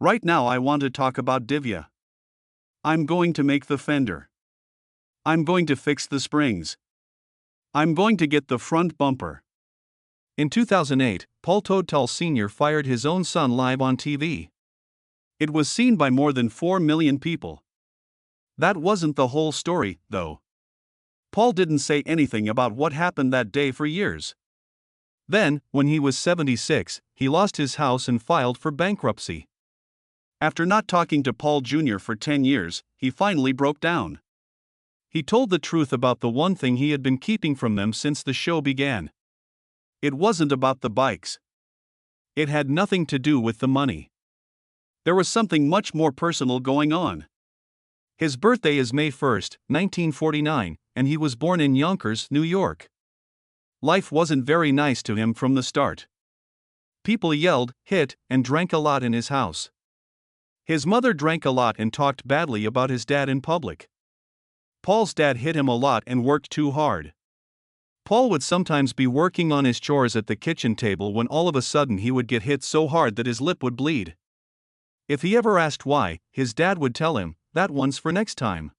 Right now I want to talk about Divya. I'm going to make the fender. I'm going to fix the springs. I'm going to get the front bumper. In 2008, Teutul Sr. fired his own son live on TV. It was seen by more than 4 million people. That wasn't the whole story, though. Paul didn't say anything about what happened that day for years. Then, when he was 76, he lost his house and filed for bankruptcy. After not talking to Paul Jr. for 10 years, he finally broke down. He told the truth about the one thing he had been keeping from them since the show began. It wasn't about the bikes. It had nothing to do with the money. There was something much more personal going on. His birthday is May 1, 1949, and he was born in Yonkers, New York. Life wasn't very nice to him from the start. People yelled, hit, and drank a lot in his house. His mother drank a lot and talked badly about his dad in public. Paul's dad hit him a lot and worked too hard. Paul would sometimes be working on his chores at the kitchen table when all of a sudden he would get hit so hard that his lip would bleed. If he ever asked why, his dad would tell him, "That one's for next time."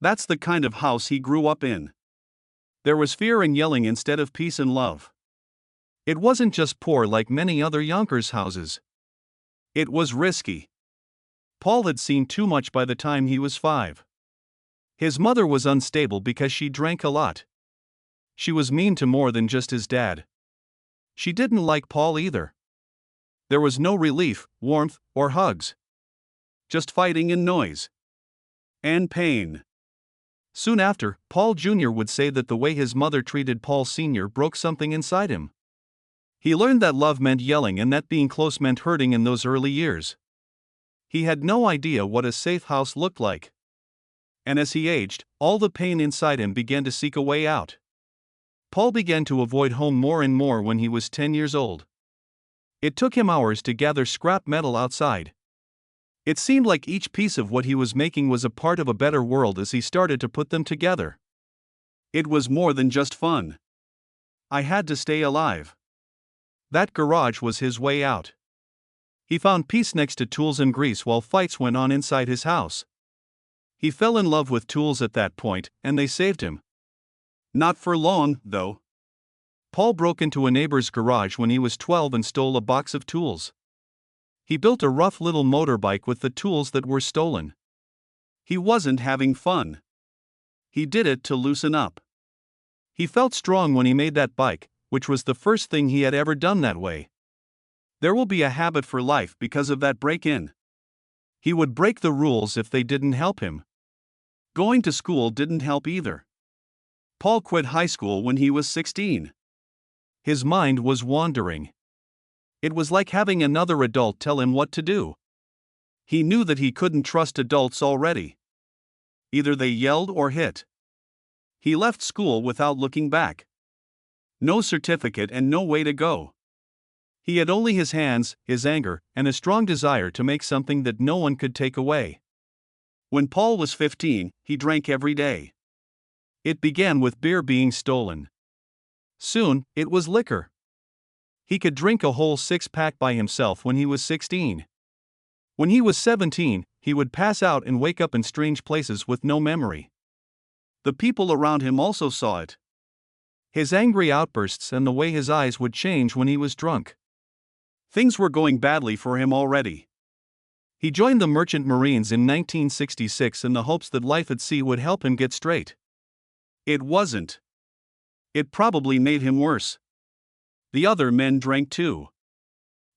That's the kind of house he grew up in. There was fear and yelling instead of peace and love. It wasn't just poor like many other Yonkers houses. It was risky. Paul had seen too much by the time he was 5. His mother was unstable because she drank a lot. She was mean to more than just his dad. She didn't like Paul either. There was no relief, warmth, or hugs. Just fighting and noise. And pain. Soon after, Paul Jr. would say that the way his mother treated Paul Sr. broke something inside him. He learned that love meant yelling and that being close meant hurting in those early years. He had no idea what a safe house looked like. And as he aged, all the pain inside him began to seek a way out. Paul began to avoid home more and more when he was 10 years old. It took him hours to gather scrap metal outside. It seemed like each piece of what he was making was a part of a better world as he started to put them together. It was more than just fun. I had to stay alive. That garage was his way out. He found peace next to tools and grease while fights went on inside his house. He fell in love with tools at that point, and they saved him. Not for long, though. Paul broke into a neighbor's garage when he was 12 and stole a box of tools. He built a rough little motorbike with the tools that were stolen. He wasn't having fun. He did it to loosen up. He felt strong when he made that bike, which was the first thing he had ever done that way. There will be a habit for life because of that break-in. He would break the rules if they didn't help him. Going to school didn't help either. Paul quit high school when he was 16. His mind was wandering. It was like having another adult tell him what to do. He knew that he couldn't trust adults already. Either they yelled or hit. He left school without looking back. No certificate and no way to go. He had only his hands, his anger, and a strong desire to make something that no one could take away. When Paul was 15, he drank every day. It began with beer being stolen. Soon, it was liquor. He could drink a whole 6-pack by himself when he was 16. When he was 17, he would pass out and wake up in strange places with no memory. The people around him also saw it. His angry outbursts and the way his eyes would change when he was drunk. Things were going badly for him already. He joined the Merchant Marines in 1966 in the hopes that life at sea would help him get straight. It wasn't. It probably made him worse. The other men drank too.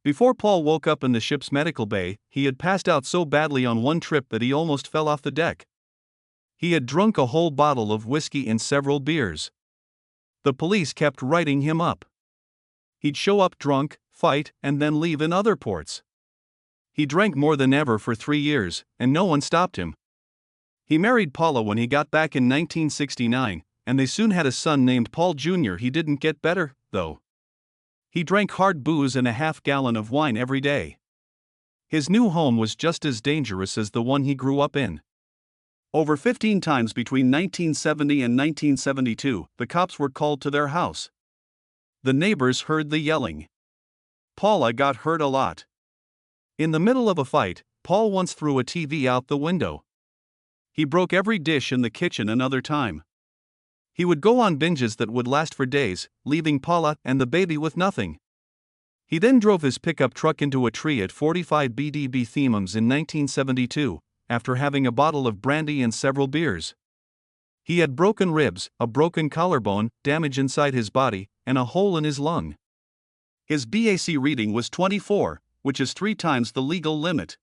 Before Paul woke up in the ship's medical bay, he had passed out so badly on one trip that he almost fell off the deck. He had drunk a whole bottle of whiskey and several beers. The police kept writing him up. He'd show up drunk, fight, and then leave in other ports. He drank more than ever for 3 years, and no one stopped him. He married Paula when he got back in 1969, and they soon had a son named Paul Jr. He didn't get better, though. He drank hard booze and a half-gallon of wine every day. His new home was just as dangerous as the one he grew up in. Over 15 times between 1970 and 1972, the cops were called to their house. The neighbors heard the yelling. Paula got hurt a lot. In the middle of a fight, Paul once threw a TV out the window. He broke every dish in the kitchen another time. He would go on binges that would last for days, leaving Paula and the baby with nothing. He then drove his pickup truck into a tree at 45 BDB Themams in 1972, after having a bottle of brandy and several beers. He had broken ribs, a broken collarbone, damage inside his body, and a hole in his lung. His BAC reading was 24, which is 3 times the legal limit.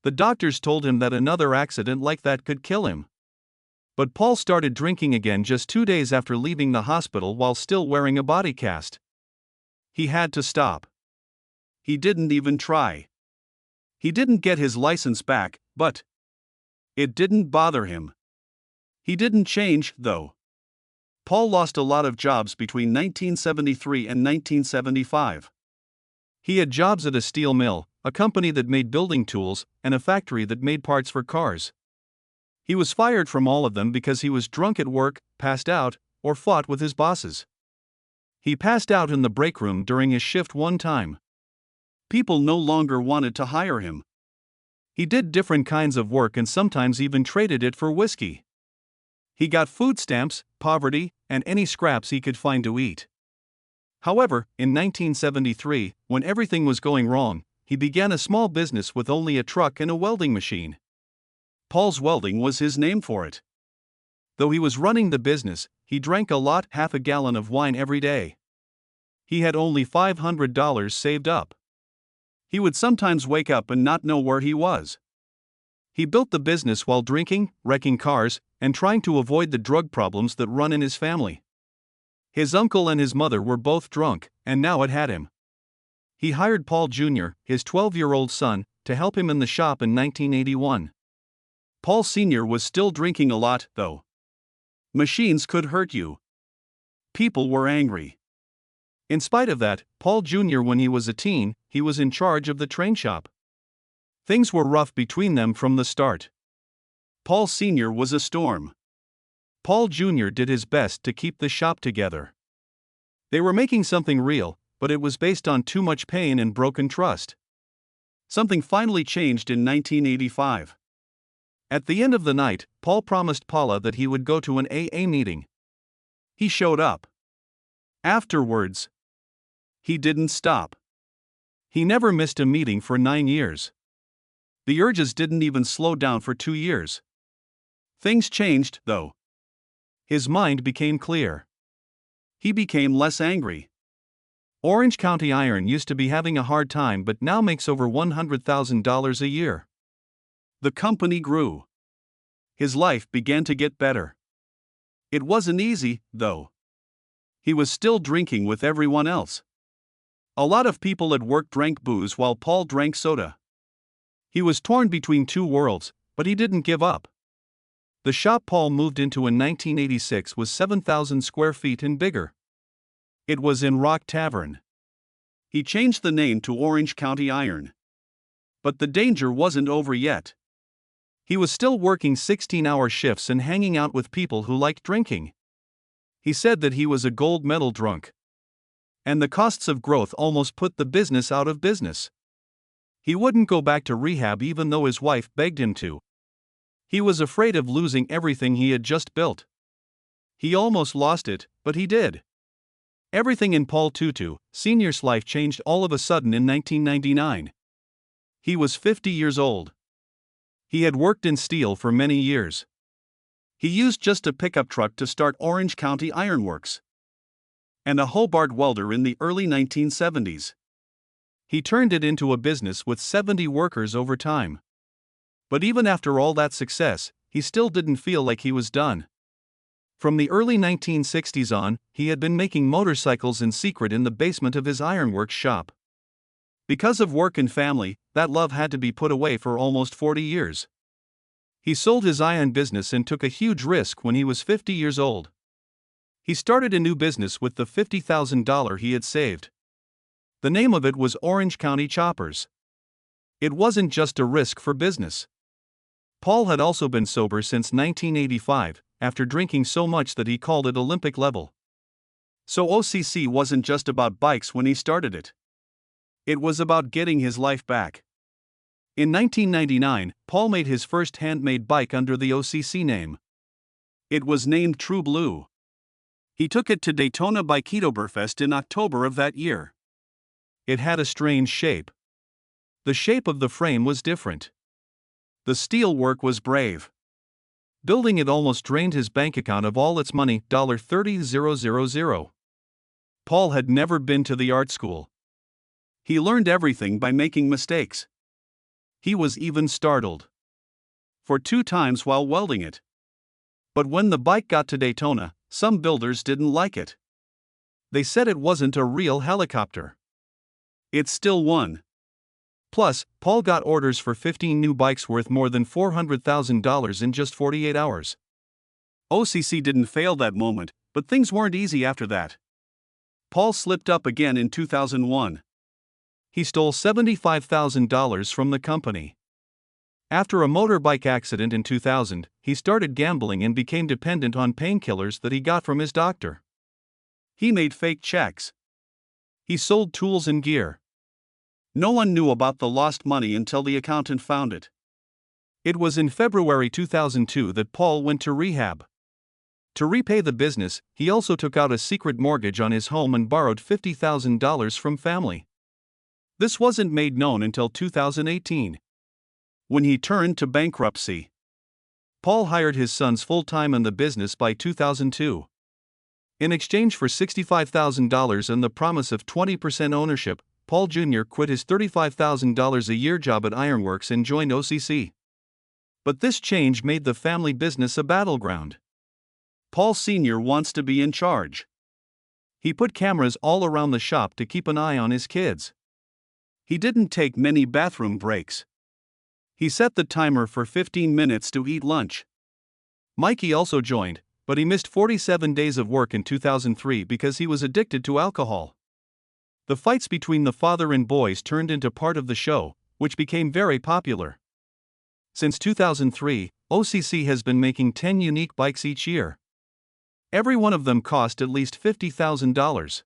The doctors told him that another accident like that could kill him. But Paul started drinking again just 2 days after leaving the hospital while still wearing a body cast. He had to stop. He didn't even try. He didn't get his license back, but it didn't bother him. He didn't change, though. Paul lost a lot of jobs between 1973 and 1975. He had jobs at a steel mill, a company that made building tools, and a factory that made parts for cars. He was fired from all of them because he was drunk at work, passed out, or fought with his bosses. He passed out in the break room during his shift one time. People no longer wanted to hire him. He did different kinds of work and sometimes even traded it for whiskey. He got food stamps, poverty, and any scraps he could find to eat. However, in 1973, when everything was going wrong, he began a small business with only a truck and a welding machine. Paul's Welding was his name for it. Though he was running the business, he drank a lot, half a gallon of wine every day. He had only $500 saved up. He would sometimes wake up and not know where he was. He built the business while drinking, wrecking cars, and trying to avoid the drug problems that run in his family. His uncle and his mother were both drunk, and now it had him. He hired Paul Jr., his 12-year-old son, to help him in the shop in 1981. Paul Sr. was still drinking a lot, though. Machines could hurt you. People were angry. In spite of that, Paul Jr., when he was a teen, he was in charge of the train shop. Things were rough between them from the start. Paul Sr. was a storm. Paul Jr. did his best to keep the shop together. They were making something real, but it was based on too much pain and broken trust. Something finally changed in 1985. At the end of the night, Paul promised Paula that he would go to an AA meeting. He showed up. Afterwards, he didn't stop. He never missed a meeting for 9 years. The urges didn't even slow down for 2 years. Things changed, though. His mind became clear. He became less angry. Orange County Iron used to be having a hard time but now makes over $100,000 a year. The company grew. His life began to get better. It wasn't easy, though. He was still drinking with everyone else. A lot of people at work drank booze while Paul drank soda. He was torn between two worlds, but he didn't give up. The shop Paul moved into in 1986 was 7,000 square feet and bigger. It was in Rock Tavern. He changed the name to Orange County Iron. But the danger wasn't over yet. He was still working 16-hour shifts and hanging out with people who liked drinking. He said that he was a gold medal drunk. And the costs of growth almost put the business out of business. He wouldn't go back to rehab even though his wife begged him to. He was afraid of losing everything he had just built. He almost lost it, but he did. Everything in Paul Teutul Sr.'s life changed all of a sudden in 1999. He was 50 years old. He had worked in steel for many years. He used just a pickup truck to start Orange County Ironworks and a Hobart welder in the early 1970s. He turned it into a business with 70 workers over time. But even after all that success, he still didn't feel like he was done. From the early 1960s on, he had been making motorcycles in secret in the basement of his ironworks shop. Because of work and family, that love had to be put away for almost 40 years. He sold his iron business and took a huge risk when he was 50 years old. He started a new business with the $50,000 he had saved. The name of it was Orange County Choppers. It wasn't just a risk for business. Paul had also been sober since 1985, after drinking so much that he called it Olympic level. So OCC wasn't just about bikes when he started it. It was about getting his life back. In 1999, Paul made his first handmade bike under the OCC name. It was named True Blue. He took it to Daytona Biketoberfest in October of that year. It had a strange shape. The shape of the frame was different. The steel work was brave. Building it almost drained his bank account of all its money, $30,000. Paul had never been to the art school. He learned everything by making mistakes. He was even startled. For 2 times while welding it. But when the bike got to Daytona, some builders didn't like it. They said it wasn't a real helicopter. It still won. Plus, Paul got orders for 15 new bikes worth more than $400,000 in just 48 hours. OCC didn't fail that moment, but things weren't easy after that. Paul slipped up again in 2001. He stole $75,000 from the company. After a motorbike accident in 2000, he started gambling and became dependent on painkillers that he got from his doctor. He made fake checks. He sold tools and gear. No one knew about the lost money until the accountant found it. It was in February 2002 that Paul went to rehab. To repay the business, he also took out a secret mortgage on his home and borrowed $50,000 from family. This wasn't made known until 2018, when he turned to bankruptcy. Paul hired his sons full-time in the business by 2002. In exchange for $65,000 and the promise of 20% ownership, Paul Jr. quit his $35,000 a year job at Ironworks and joined OCC. But this change made the family business a battleground. Paul Sr. wants to be in charge. He put cameras all around the shop to keep an eye on his kids. He didn't take many bathroom breaks. He set the timer for 15 minutes to eat lunch. Mikey also joined, but he missed 47 days of work in 2003 because he was addicted to alcohol. The fights between the father and boys turned into part of the show, which became very popular. Since 2003, OCC has been making 10 unique bikes each year. Every one of them cost at least $50,000.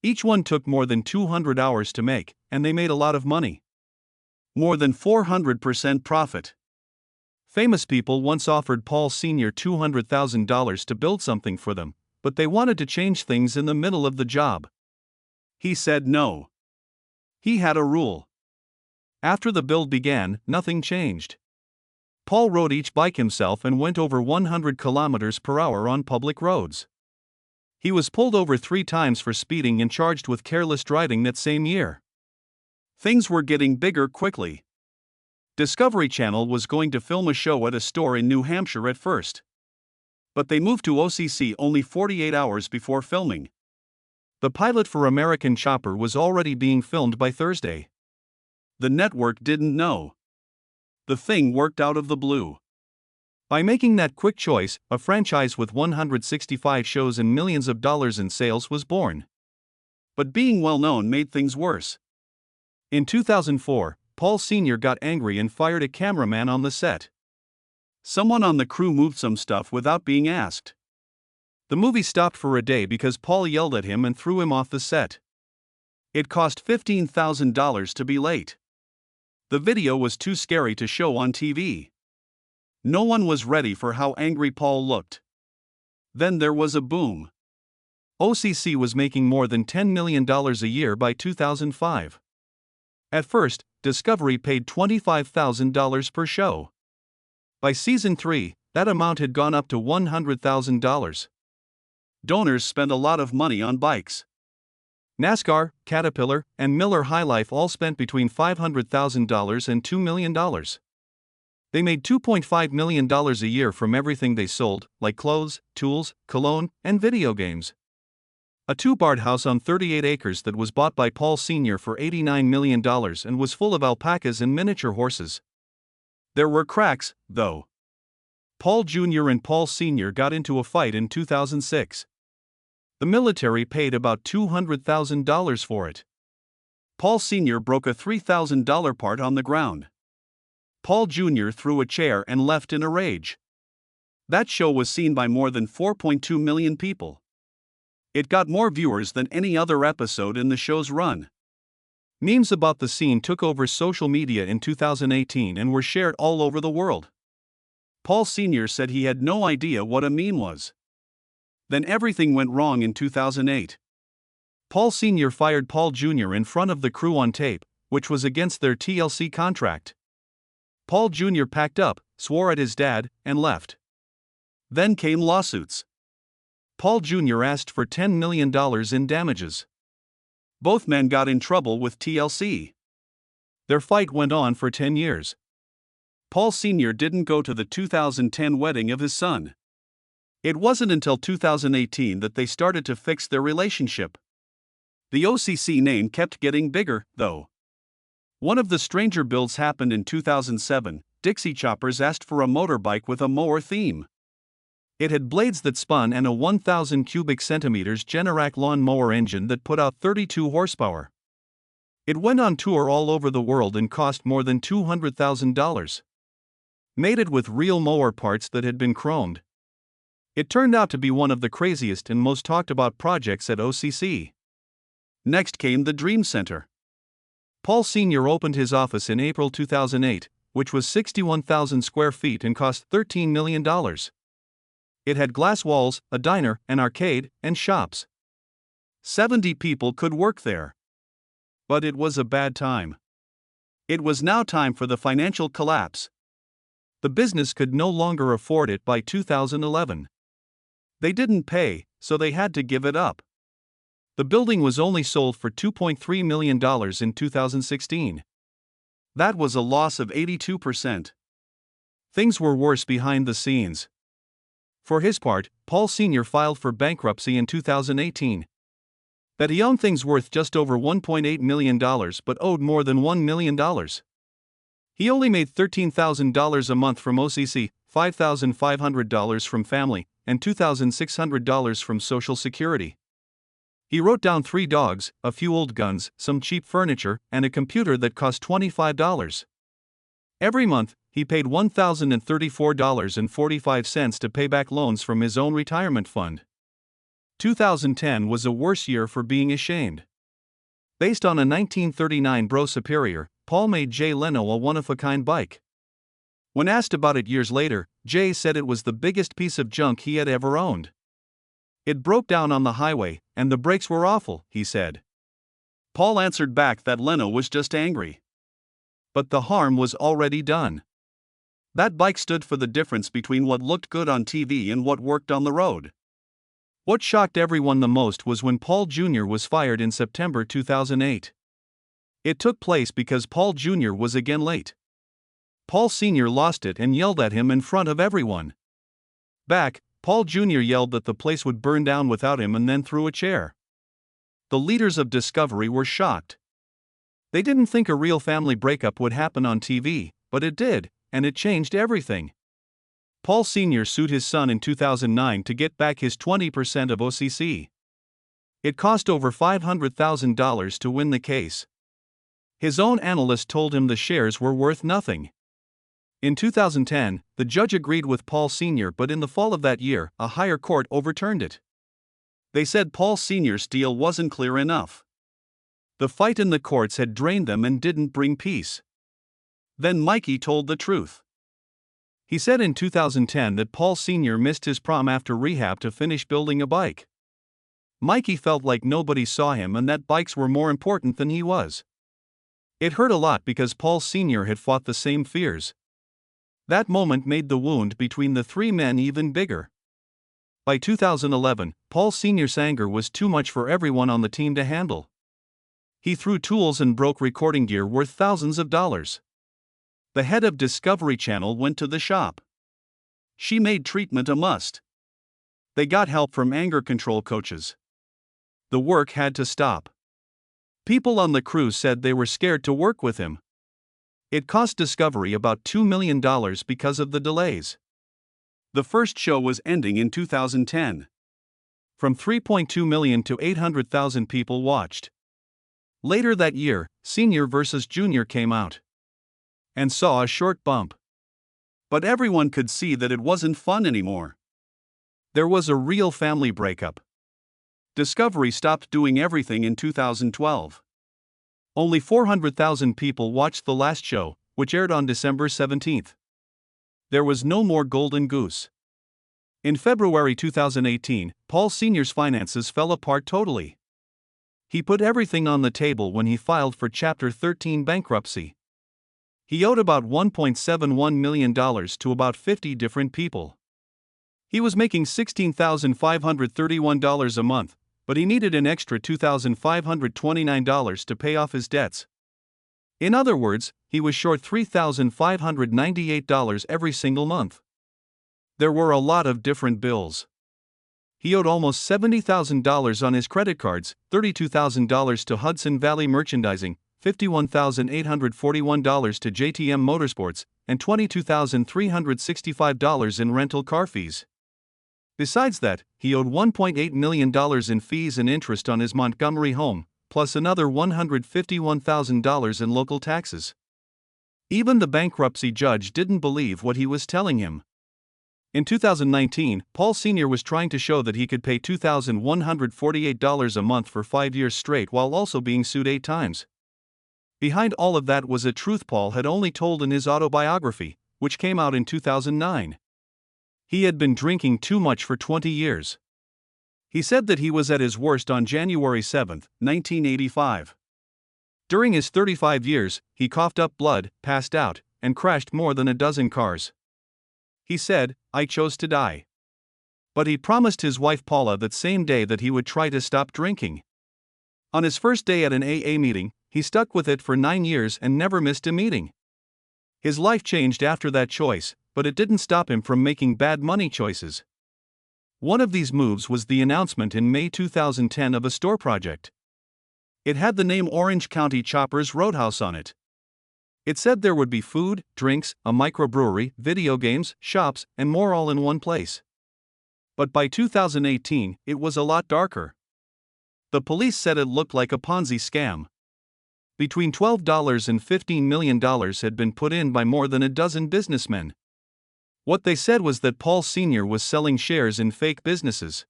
Each one took more than 200 hours to make, and they made a lot of money. More than 400% profit. Famous people once offered Paul Sr. $200,000 to build something for them, but they wanted to change things in the middle of the job. He said no. He had a rule. After the build began, nothing changed. Paul rode each bike himself and went over 100 kilometers per hour on public roads. He was pulled over 3 times for speeding and charged with careless driving that same year. Things were getting bigger quickly. Discovery Channel was going to film a show at a store in New Hampshire at first. But they moved to OCC only 48 hours before filming. The pilot for American Chopper was already being filmed by Thursday. The network didn't know. The thing worked out of the blue. By making that quick choice, a franchise with 165 shows and millions of dollars in sales was born. But being well known made things worse. In 2004, Paul Sr. got angry and fired a cameraman on the set. Someone on the crew moved some stuff without being asked. The movie stopped for a day because Paul yelled at him and threw him off the set. It cost $15,000 to be late. The video was too scary to show on TV. No one was ready for how angry Paul looked. Then there was a boom. OCC was making more than $10 million a year by 2005. At first, Discovery paid $25,000 per show. By season 3, that amount had gone up to $100,000. Donors spent a lot of money on bikes. NASCAR, Caterpillar, and Miller High Life all spent between $500,000 and $2 million. They made $2.5 million a year from everything they sold, like clothes, tools, cologne, and video games. A 2-barred house on 38 acres that was bought by Paul Sr. for $89 million and was full of alpacas and miniature horses. There were cracks, though. Paul Jr. and Paul Sr. got into a fight in 2006. The military paid about $200,000 for it. Paul Sr. broke a $3,000 part on the ground. Paul Jr. threw a chair and left in a rage. That show was seen by more than 4.2 million people. It got more viewers than any other episode in the show's run. Memes about the scene took over social media in 2018 and were shared all over the world. Paul Sr. said he had no idea what a meme was. Then everything went wrong in 2008. Paul Sr. fired Paul Jr. in front of the crew on tape, which was against their TLC contract. Paul Jr. packed up, swore at his dad, and left. Then came lawsuits. Paul Jr. asked for $10 million in damages. Both men got in trouble with TLC. Their fight went on for 10 years. Paul Sr. didn't go to the 2010 wedding of his son. It wasn't until 2018 that they started to fix their relationship. The OCC name kept getting bigger, though. One of the stranger builds happened in 2007. Dixie Choppers asked for a motorbike with a mower theme. It had blades that spun and a 1,000 cubic centimeters Generac lawn mower engine that put out 32 horsepower. It went on tour all over the world and cost more than $200,000. Mated with real mower parts that had been chromed. It turned out to be one of the craziest and most talked about projects at OCC. Next came the Dream Center. Paul Sr. opened his office in April 2008, which was 61,000 square feet and cost $13 million. It had glass walls, a diner, an arcade, and shops. 70 people could work there. But it was a bad time. It was now time for the financial collapse. The business could no longer afford it by 2011. They didn't pay, so they had to give it up. The building was only sold for $2.3 million in 2016. That was a loss of 82%. Things were worse behind the scenes. For his part, Paul Sr. filed for bankruptcy in 2018. That he owned things worth just over $1.8 million but owed more than $1 million. He only made $13,000 a month from OCC, $5,500 from family, and $2,600 from Social Security. He wrote down 3 dogs, a few old guns, some cheap furniture, and a computer that cost $25. Every month, he paid $1,034.45 to pay back loans from his own retirement fund. 2010 was a worse year for being ashamed. Based on a 1939 Bro Superior, Paul made Jay Leno a one-of-a-kind bike. When asked about it years later, Jay said it was the biggest piece of junk he had ever owned. It broke down on the highway, and the brakes were awful, he said. Paul answered back that Leno was just angry. But the harm was already done. That bike stood for the difference between what looked good on TV and what worked on the road. What shocked everyone the most was when Paul Jr. was fired in September 2008. It took place because Paul Jr. was again late. Paul Sr. lost it and yelled at him in front of everyone. Back, Paul Jr. yelled that the place would burn down without him and then threw a chair. The leaders of Discovery were shocked. They didn't think a real family breakup would happen on TV, but it did, and it changed everything. Paul Sr. sued his son in 2009 to get back his 20% of OCC. It cost over $500,000 to win the case. His own analyst told him the shares were worth nothing. In 2010, the judge agreed with Paul Sr., but in the fall of that year, a higher court overturned it. They said Paul Sr.'s deal wasn't clear enough. The fight in the courts had drained them and didn't bring peace. Then Mikey told the truth. He said in 2010 that Paul Sr. missed his prom after rehab to finish building a bike. Mikey felt like nobody saw him and that bikes were more important than he was. It hurt a lot because Paul Sr. had fought the same fears. That moment made the wound between the 3 men even bigger. By 2011, Paul Sr.'s anger was too much for everyone on the team to handle. He threw tools and broke recording gear worth thousands of dollars. The head of Discovery Channel went to the shop. She made treatment a must. They got help from anger control coaches. The work had to stop. People on the crew said they were scared to work with him. It cost Discovery about $2 million because of the delays. The first show was ending in 2010. From 3.2 million to 800,000 people watched. Later that year, Senior vs. Junior came out. And saw a short bump. But everyone could see that it wasn't fun anymore. There was a real family breakup. Discovery stopped doing everything in 2012. Only 400,000 people watched the last show, which aired on December 17. There was no more Golden Goose. In February 2018, Paul Sr.'s finances fell apart totally. He put everything on the table when he filed for Chapter 13 bankruptcy. He owed about $1.71 million to about 50 different people. He was making $16,531 a month, but he needed an extra $2,529 to pay off his debts. In other words, he was short $3,598 every single month. There were a lot of different bills. He owed almost $70,000 on his credit cards, $32,000 to Hudson Valley Merchandising, $51,841 to JTM Motorsports, and $22,365 in rental car fees. Besides that, he owed $1.8 million in fees and interest on his Montgomery home, plus another $151,000 in local taxes. Even the bankruptcy judge didn't believe what he was telling him. In 2019, Paul Sr. was trying to show that he could pay $2,148 a month for 5 years straight while also being sued 8 times. Behind all of that was a truth Paul had only told in his autobiography, which came out in 2009. He had been drinking too much for 20 years. He said that he was at his worst on January 7, 1985. During his 35 years, he coughed up blood, passed out, and crashed more than a dozen cars. He said, "I chose to die." But he promised his wife Paula that same day that he would try to stop drinking. On his first day at an AA meeting, he stuck with it for 9 years and never missed a meeting. His life changed after that choice, but it didn't stop him from making bad money choices. One of these moves was the announcement in May 2010 of a store project. It had the name Orange County Choppers Roadhouse on it. It said there would be food, drinks, a microbrewery, video games, shops, and more all in one place. But by 2018, it was a lot darker. The police said it looked like a Ponzi scam. Between $12 and $15 million had been put in by more than a dozen businessmen. What they said was that Paul Sr. was selling shares in fake businesses.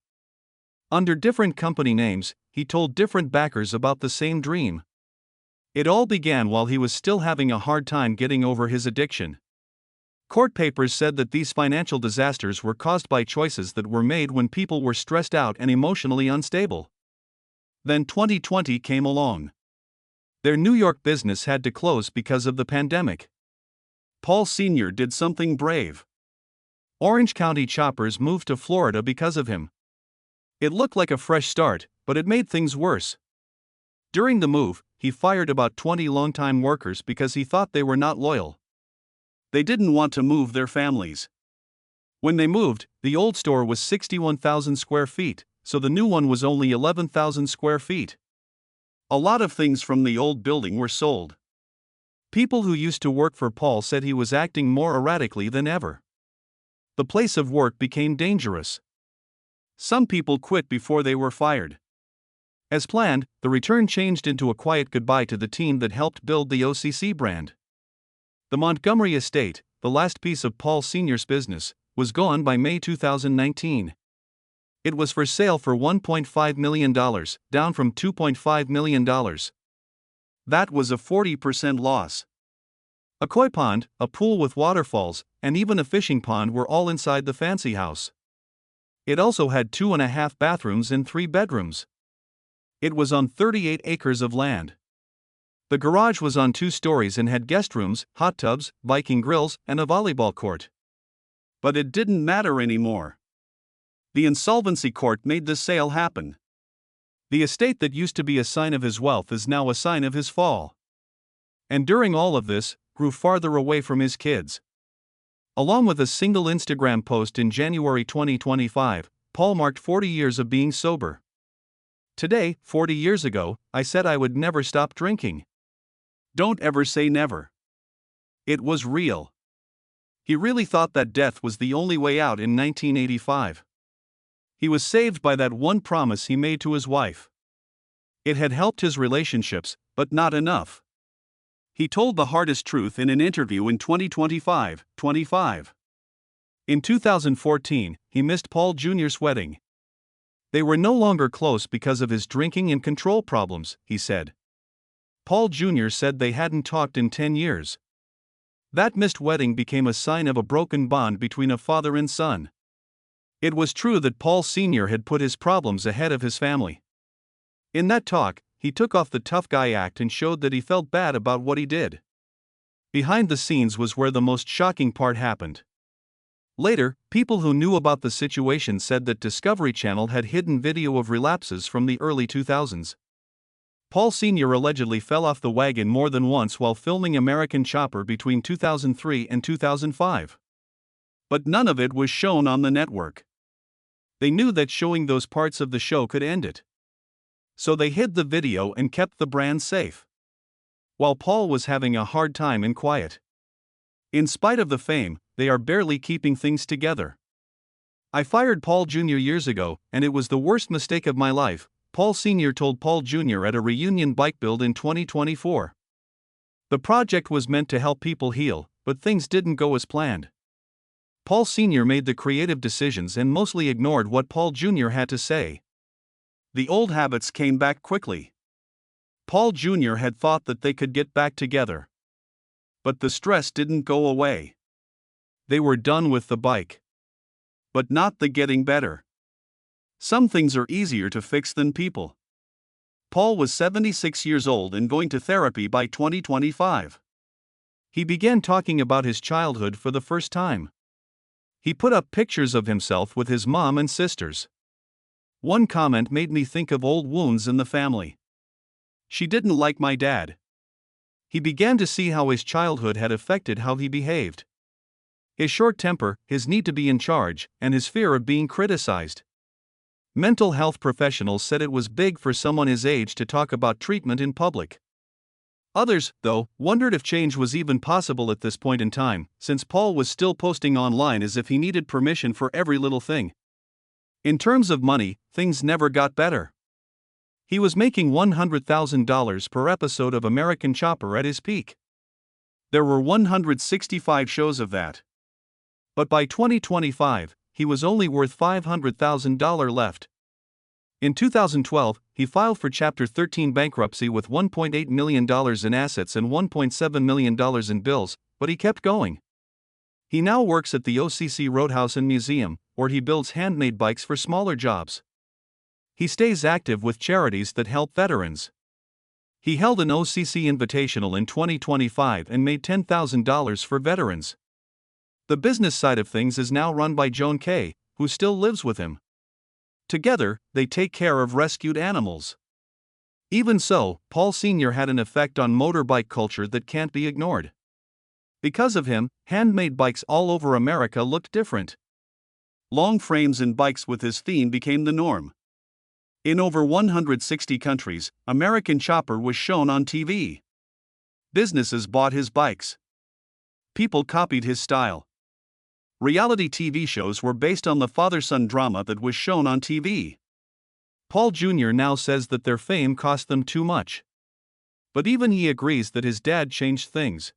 Under different company names, he told different backers about the same dream. It all began while he was still having a hard time getting over his addiction. Court papers said that these financial disasters were caused by choices that were made when people were stressed out and emotionally unstable. Then 2020 came along. Their New York business had to close because of the pandemic. Paul Sr. did something brave. Orange County Choppers moved to Florida because of him. It looked like a fresh start, but it made things worse. During the move, he fired about 20 longtime workers because he thought they were not loyal. They didn't want to move their families. When they moved, the old store was 61,000 square feet, so the new one was only 11,000 square feet. A lot of things from the old building were sold. People who used to work for Paul said he was acting more erratically than ever. The place of work became dangerous. Some people quit before they were fired. As planned, the return changed into a quiet goodbye to the team that helped build the OCC brand. The Montgomery estate, the last piece of Paul Sr.'s business, was gone by May 2019. It was for sale for $1.5 million, down from $2.5 million. That was a 40% loss. A koi pond, a pool with waterfalls, and even a fishing pond were all inside the fancy house. It also had 2.5 bathrooms and 3 bedrooms. It was on 38 acres of land. The garage was on 2 stories and had guest rooms, hot tubs, Viking grills, and a volleyball court. But it didn't matter anymore. The insolvency court made the sale happen. The estate that used to be a sign of his wealth is now a sign of his fall. And during all of this, grew farther away from his kids. Along with a single Instagram post in January 2025, Paul marked 40 years of being sober. Today, 40 years ago, I said I would never stop drinking. Don't ever say never. It was real. He really thought that death was the only way out in 1985. He was saved by that one promise he made to his wife. It had helped his relationships, but not enough. He told the hardest truth in an interview in 2025. In 2014, he missed Paul Jr.'s wedding. They were no longer close because of his drinking and control problems, he said. Paul Jr. said they hadn't talked in 10 years. That missed wedding became a sign of a broken bond between a father and son. It was true that Paul Sr. had put his problems ahead of his family. In that talk, he took off the tough guy act and showed that he felt bad about what he did. Behind the scenes was where the most shocking part happened. Later, people who knew about the situation said that Discovery Channel had hidden video of relapses from the early 2000s. Paul Sr. allegedly fell off the wagon more than once while filming American Chopper between 2003 and 2005. But none of it was shown on the network. They knew that showing those parts of the show could end it. So they hid the video and kept the brand safe. While Paul was having a hard time in quiet. In spite of the fame, they are barely keeping things together. I fired Paul Jr. years ago, and it was the worst mistake of my life, Paul Sr. told Paul Jr. at a reunion bike build in 2024. The project was meant to help people heal, but things didn't go as planned. Paul Sr. made the creative decisions and mostly ignored what Paul Jr. had to say. The old habits came back quickly. Paul Jr. had thought that they could get back together. But the stress didn't go away. They were done with the bike. But not the getting better. Some things are easier to fix than people. Paul was 76 years old and going to therapy by 2025. He began talking about his childhood for the first time. He put up pictures of himself with his mom and sisters. One comment made me think of old wounds in the family. She didn't like my dad. He began to see how his childhood had affected how he behaved. His short temper, his need to be in charge, and his fear of being criticized. Mental health professionals said it was big for someone his age to talk about treatment in public. Others, though, wondered if change was even possible at this point in time, since Paul was still posting online as if he needed permission for every little thing. In terms of money, things never got better. He was making $100,000 per episode of American Chopper at his peak. There were 165 shows of that. But by 2025, he was only worth $500,000 left. In 2012, he filed for Chapter 13 bankruptcy with $1.8 million in assets and $1.7 million in bills, but he kept going. He now works at the OCC Roadhouse and Museum, where he builds handmade bikes for smaller jobs. He stays active with charities that help veterans. He held an OCC Invitational in 2025 and made $10,000 for veterans. The business side of things is now run by Joan Kay, who still lives with him. Together, they take care of rescued animals. Even so, Paul Sr. had an effect on motorbike culture that can't be ignored. Because of him, handmade bikes all over America looked different. Long frames in bikes with his theme became the norm. In over 160 countries, American Chopper was shown on TV. Businesses bought his bikes. People copied his style. Reality TV shows were based on the father-son drama that was shown on TV. Paul Jr. now says that their fame cost them too much. But even he agrees that his dad changed things.